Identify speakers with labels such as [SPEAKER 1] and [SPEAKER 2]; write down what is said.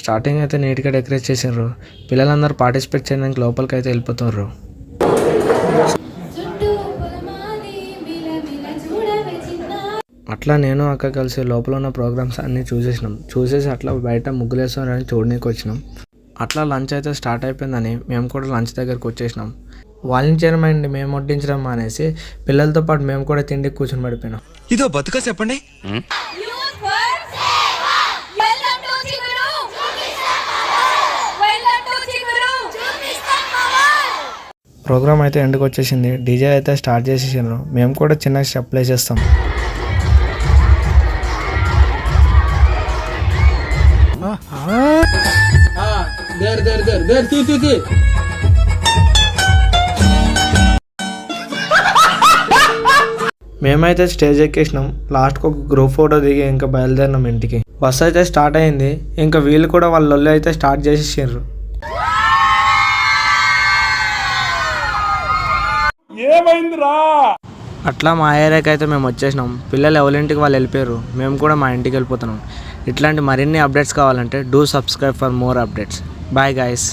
[SPEAKER 1] Starting అయితే నీట్గా decorate చేసిండ్రు. పిల్లలందరూ పార్టిసిపేట్ చేయడానికి లోపలికి అయితే వెళ్ళిపోతున్నారు. అట్లా నేను అక్క కలిసి లోపల ఉన్న ప్రోగ్రామ్స్ అన్నీ చూసేసి అట్లా బయట ముగ్గులేస్తారని చూడడానికి వచ్చినాం. అట్లా లంచ్ అయితే స్టార్ట్ అయిపోయిందని మేము కూడా లంచ్ దగ్గరికి వచ్చేసినాం. వాలంటీర్ మైండ్ మేము వడ్డించడం అనేసి పిల్లలతో పాటు మేము కూడా తిండికి కూర్చొని పడిపోయినాం.
[SPEAKER 2] ఇదో బతుక చెప్పండి.
[SPEAKER 1] ప్రోగ్రామ్ అయితే ఎండ్కి వచ్చేసింది. డీజే అయితే స్టార్ట్ చేసేసిండ్రు. మేము కూడా చిన్న స్టెప్ ప్లే చేస్తాం. మేమైతే స్టేజ్ ఎక్కేసినాం. లాస్ట్కి ఒక గ్రూప్ ఫోటో దిగి ఇంకా బయలుదేరినాం ఇంటికి. బస్ అయితే స్టార్ట్ అయింది. ఇంకా వీళ్ళు కూడా వాళ్ళ లొల్లి అయితే స్టార్ట్ చేసేసారు. అట్లా మా ఏరియాకి అయితే మేము వచ్చేసినాం. పిల్లలు ఎవరింటికి వాళ్ళు వెళ్ళిపోయారు. మేము కూడా మా ఇంటికి వెళ్ళిపోతున్నాం. ఇట్లాంటి మరిన్ని అప్డేట్స్ కావాలంటే do subscribe for more updates. Bye guys.